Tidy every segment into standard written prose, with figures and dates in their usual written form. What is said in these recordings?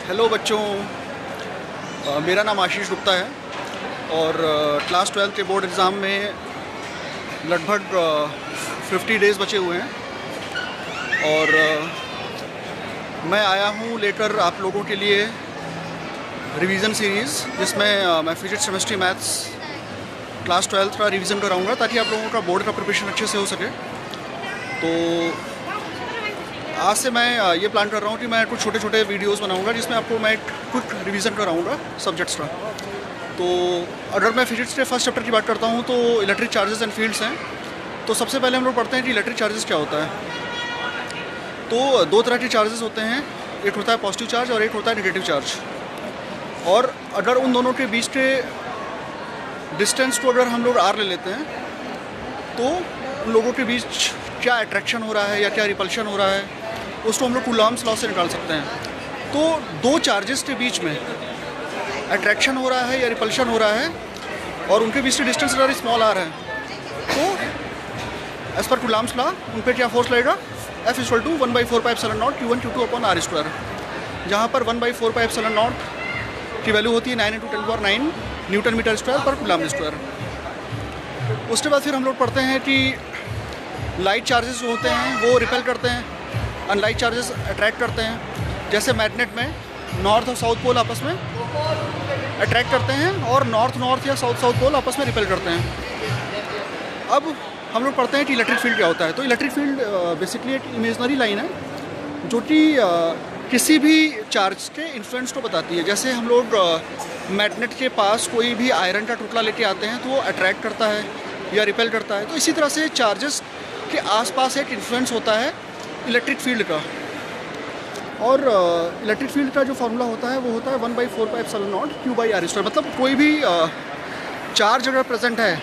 Hello बच्चों, मेरा नाम आशीष गुप्ता है और क्लास 12 के बोर्ड एग्ज़ाम में लगभग 50 डेज़ बचे हुए हैं और मैं आया हूँ लेकर आप लोगों के लिए रिवीजन सीरीज़, जिसमें मैं फिजिक्स, केमिस्ट्री, मैथ्स क्लास 12 का रिवीजन कराऊँगा ताकि आप लोगों का बोर्ड का प्रिपरेशन अच्छे से हो सके। तो आज से मैं ये प्लान कर रहा हूँ कि मैं कुछ छोटे छोटे वीडियोस बनाऊँगा जिसमें आपको मैं एक क्विक रिवीजन कराऊँगा सब्जेक्ट्स का। तो अगर मैं फिजिक्स के फर्स्ट चैप्टर की बात करता हूँ तो इलेक्ट्रिक चार्जेस एंड फील्ड्स हैं। तो सबसे पहले हम लोग पढ़ते हैं कि इलेक्ट्रिक चार्जेस क्या होता है। तो दो तरह के चार्जेस होते हैं, एक होता है पॉजिटिव चार्ज और एक होता है नेगेटिव चार्ज। और अगर उन दोनों के बीच के डिस्टेंस को अगर हम लोग आर ले लेते हैं तो उन लोगों के बीच क्या अट्रैक्शन हो रहा है या क्या रिपल्शन हो रहा है उसको हम लोग कूलॉम्स लॉ से निकाल सकते हैं। तो दो चार्जेस के बीच में अट्रैक्शन हो रहा है या रिपल्शन हो रहा है और उनके बीच के डिस्टेंस अगर स्मॉल आर है तो एज पर कूलॉम्स लॉ उन पर क्या फोर्स लगेगा, F = 1/4πε0 Q1 Q2 upon R square, जहाँ पर 1/4πε0 की वैल्यू होती है 9 × 10⁹ न्यूटन मीटर स्क्वायर पर कूलॉम स्क्वायर। उसके बाद फिर हम लोग पढ़ते हैं कि लाइट चार्जेस जो होते हैं वो रिपेल करते हैं, अनलाइट चार्जेस अट्रैक्ट करते हैं। जैसे मैग्नेट में नॉर्थ और साउथ पोल आपस में अट्रैक्ट करते हैं और नॉर्थ या साउथ पोल आपस में रिपेल करते हैं। अब हम लोग पढ़ते हैं कि इलेक्ट्रिक फील्ड क्या होता है। तो इलेक्ट्रिक फील्ड बेसिकली एक इमेजनरी लाइन है जो कि किसी भी चार्ज के इन्फ्लुएंस को बताती है। जैसे हम लोग मैग्नेट के पास कोई भी आयरन का टुकड़ा लेके आते हैं तो वो अट्रैक्ट करता है या रिपेल करता है। तो इसी तरह से चार्जेस के आसपास एक इन्फ्लुएंस होता है इलेक्ट्रिक फील्ड का। और इलेक्ट्रिक फील्ड का जो फार्मूला होता है वो होता है 1/4πε0 Q/r²। मतलब कोई भी चार्ज अगर प्रेजेंट है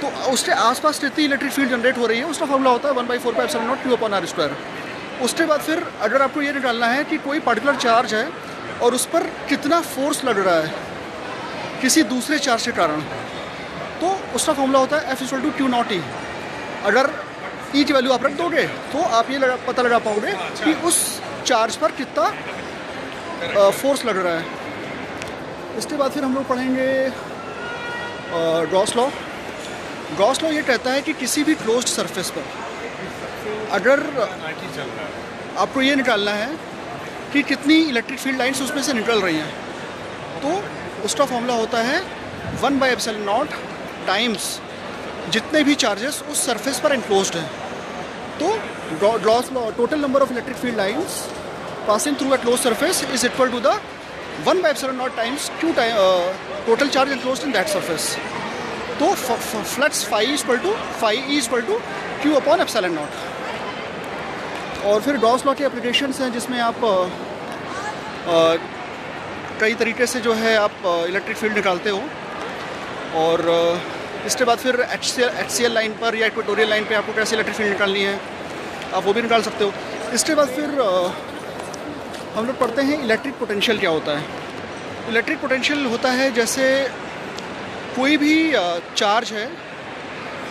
तो उसके आसपास कितनी इलेक्ट्रिक फील्ड जनरेट हो रही है उसका फार्मूला होता है 1/4πε0 Q/r²। उसके बाद फिर अगर आपको ये निकालना है कि कोई पर्टिकुलर चार्ज है और उस पर कितना फोर्स लग रहा है किसी दूसरे चार्ज के कारण, तो उसका फॉर्मूला होता है F = Q0E। अगर E की वैल्यू आप रख दोगे तो आप ये पता लगा पाओगे कि उस चार्ज पर कितना फोर्स लग रहा है। इसके बाद फिर हम लोग पढ़ेंगे गॉस लॉ। गॉस लॉ ये कहता है कि किसी भी क्लोज्ड सरफेस पर अगर आपको ये निकालना है कि कितनी इलेक्ट्रिक फील्ड लाइंस उसमें से निकल रही हैं तो उसका फॉर्मूला होता है 1/ε0 टाइम्स जितने भी चार्जेस उस सरफेस पर एनक्लोज्ड हैं। तो Gauss law, total number of electric field lines passing through a close surface is equal to the 1/ε0 times Q total charge enclosed in that surface. तो फ्लक्स phi = Q/ε0। और फिर Gauss law के applications हैं जिसमें आप कई तरीके से जो है आप इलेक्ट्रिक फील्ड निकालते हो। और इसके बाद फिर HCl लाइन पर या इक्वेटोरियल लाइन पे आपको कैसे इलेक्ट्रिक फील्ड निकालनी है आप वो भी निकाल सकते हो। इसके बाद फिर हम लोग पढ़ते हैं इलेक्ट्रिक पोटेंशियल क्या होता है। इलेक्ट्रिक पोटेंशियल होता है जैसे कोई भी चार्ज है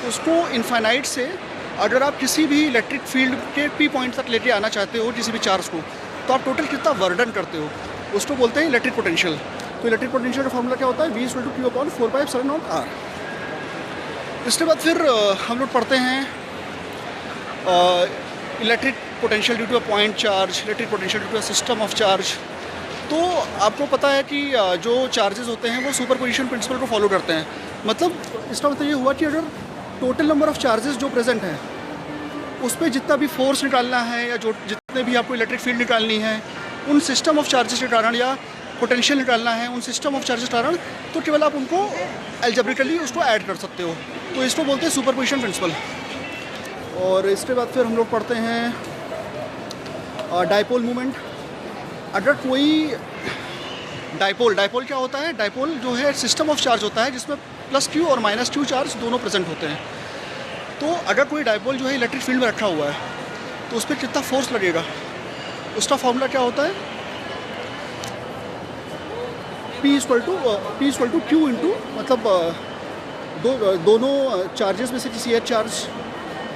उसको इनफाइनाइट से अगर आप किसी भी इलेक्ट्रिक फील्ड के P पॉइंट तक लेके आना चाहते हो किसी भी चार्ज को, तो आप टोटल कितना वर्डन करते हो उसको बोलते हैं इलेक्ट्रिक पोटेंशियल। तो इलेक्ट्रिक पोटेंशियल का फॉर्मूला क्या होता है, V = Q/4πε0R। इसके बाद फिर हम लोग पढ़ते हैं electric potential due to a point charge, electric potential due to a system of charge. तो आपको पता है कि जो चार्जेस होते हैं वो सुपरपोजिशन प्रिंसिपल को फॉलो करते हैं। मतलब इसका मतलब ये हुआ कि अगर टोटल नंबर ऑफ चार्जेस जो प्रेजेंट हैं उस पर जितना भी फोर्स निकालना है या जो जितने भी आपको इलेक्ट्रिक फील्ड निकालनी है उन सिस्टम ऑफ चार्जेस के कारण या पोटेंशियल निकालना है उन सिस्टम ऑफ चार्जेस के कारण, तो केवल आप उनको एल्जेब्रिकली उसको ऐड कर सकते हो। तो इसको बोलते हैं सुपरपोजिशन प्रिंसिपल। और इसके बाद फिर हम लोग पढ़ते हैं डाइपोल मूवमेंट। अगर कोई डाइपोल क्या होता है, डाइपोल जो है सिस्टम ऑफ चार्ज होता है जिसमें +Q और -Q चार्ज दोनों प्रेजेंट होते हैं। तो अगर कोई डाइपोल जो है इलेक्ट्रिक फील्ड में रखा हुआ है तो उस पर कितना फोर्स लगेगा उसका फॉर्मूला क्या होता है, P = Q इंटू, मतलब दोनों चार्जेस में से किसी एक चार्ज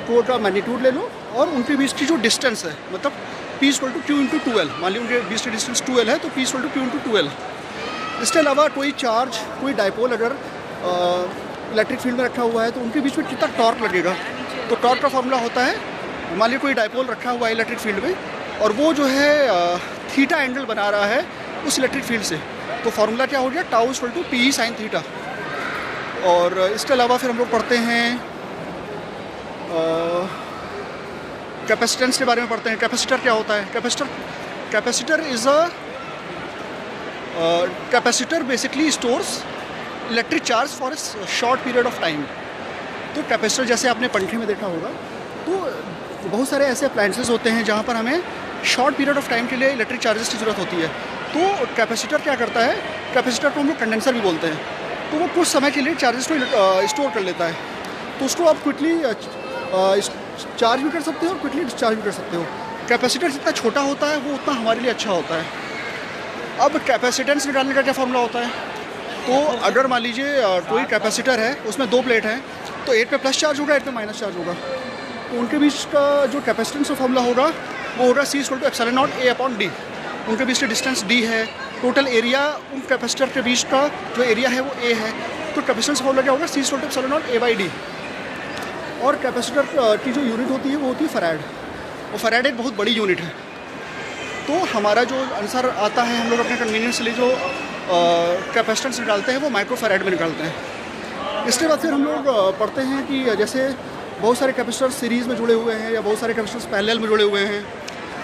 को का मैग्नीट्यूड ले लो और उनके बीच की जो डिस्टेंस है, मतलब P = Q × 2L, मान लीजिए उनके बीच की डिस्टेंस 2L है तो P = Q × 2L। इसके अलावा कोई चार्ज, कोई डाइपोल अगर इलेक्ट्रिक फील्ड में रखा हुआ है तो उनके बीच में कितना टॉर्क लगेगा। तो टॉर्क का फार्मूला होता है, मान लीजिए कोई डाइपोल रखा हुआ है इलेक्ट्रिक फील्ड में और वो जो है थीटा एंगल बना रहा है उस इलेक्ट्रिक फील्ड से, तो फार्मूला क्या हो गया, टाउ = P sin थीटा। और इसके अलावा फिर हम लोग पढ़ते हैं कैपेसिटेंस के बारे में पढ़ते हैं। कैपेसिटर क्या होता है? Capacitor basically stores electric charge for a short period of time. तो कैपेसिटर जैसे आपने पंखे में देखा होगा, तो बहुत सारे ऐसे अप्लायंसेस होते हैं जहाँ पर हमें शॉर्ट पीरियड ऑफ टाइम के लिए इलेक्ट्रिक चार्जेस की ज़रूरत होती है। तो कैपेसिटर क्या करता है, कैपेसिटर को हम लोग कंडेंसर भी बोलते हैं, तो वो कुछ समय के लिए चार्जेस को स्टोर कर लेता है। तो उसको आप क्विकली चार्ज भी कर सकते हो और क्विकली डिस्चार्ज भी कर सकते हो। कैपेसिटर जितना छोटा होता है वो उतना हमारे लिए अच्छा होता है। अब कैपेसिटेंस निकालने का क्या फॉर्मूला होता है? तो अगर मान लीजिए कोई कैपेसिटर है, उसमें 2 प्लेट हैं, तो एक पे प्लस चार्ज होगा, एक पे माइनस चार्ज होगा, तो उनके बीच का जो कैपेसिटेंस का फॉर्मूला होगा वो होगा C = ε0 A/d। उनके बीच की डिस्टेंस d है, टोटल एरिया उन कैपेसिटर के बीच का जो एरिया है वो A है, तो कैपेसिटेंस फॉर्मूला क्या होगा, C = ε0 A/d। और कैपेसिटर की जो यूनिट होती है वो होती है फैराड, और फैराड एक बहुत बड़ी यूनिट है। तो हमारा जो आंसर आता है, हम लोग अपने कन्वीनियंस के लिए जो कैपेसिटेंस निकालते हैं वो माइक्रो फैराड में निकालते हैं। इसके बाद फिर हम लोग पढ़ते हैं कि जैसे बहुत सारे कैपेसिटर सीरीज़ में जुड़े हुए हैं या बहुत सारे कैपेसिटर्स पैरेलल में जुड़े हुए हैं।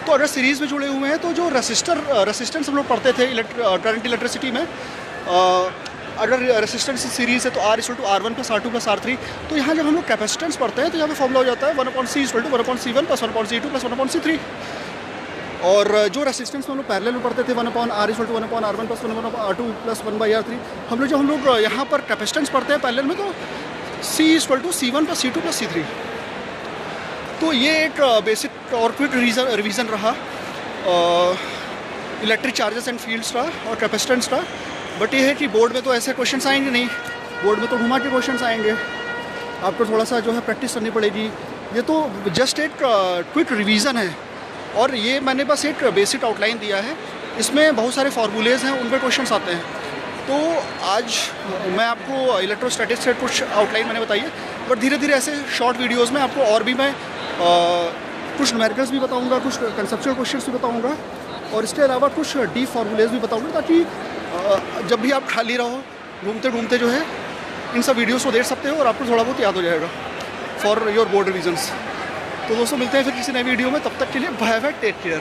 तो अगर सीरीज़ में जुड़े हुए हैं तो जो रेसिस्टेंस हम लोग पढ़ते थे करंट इलेक्ट्रिसिटी में, अगर रेसिस्टेंस सीरीज़ है तो R = R1 + R2 + R3। तो यहाँ जब हम लोग कैपेसिटेंस पढ़ते हैं तो यहाँ पे फॉर्मूला हो जाता है 1/C = 1/C1 + 1/C2 + 1/C3। और जो रेसिस्टेंस में हम लोग पैरेलल में पढ़ते थे 1/R = 1/R1 + 1/R2 + 1/R3, हम लोग यहाँ पर कैपेसिटेंस पढ़ते हैं पैरेलल में तो C = C1 + C2 + C3। तो ये एक बेसिक और क्विक रिवीजन रहा इलेक्ट्रिक चार्जेस एंड फील्ड्स का और कैपेसिटेंस का। बट ये है कि बोर्ड में तो ऐसे क्वेश्चंस आएंगे नहीं, बोर्ड में तो घुमा के क्वेश्चंस आएंगे, आपको थोड़ा सा जो है प्रैक्टिस करनी पड़ेगी। ये तो जस्ट एक क्विक रिवीजन है और ये मैंने बस एक बेसिक आउटलाइन दिया है, इसमें बहुत सारे फार्मूलेज़ हैं, उन पर क्वेश्चंस आते हैं। तो आज मैं आपको इलेक्ट्रोस्टैटिक्स से कुछ आउटलाइन मैंने बताई है, बट धीरे धीरे ऐसे शॉर्ट वीडियोज़ में आपको और भी मैं कुछ न्यूमेरिकल्स भी बताऊँगा, कुछ कंसेप्चुअल क्वेश्चंस भी बताऊँगा और इसके अलावा कुछ डीप फार्मूलेज़ भी बताऊँगा, ताकि जब भी आप खाली रहो घूमते घूमते जो है इन सब वीडियोस को देख सकते हो और आपको थोड़ा बहुत याद हो जाएगा फॉर योर बोर्ड रिविजन्स। तो दोस्तों मिलते हैं फिर किसी नए वीडियो में, तब तक के लिए बाय बाय, टेक केयर।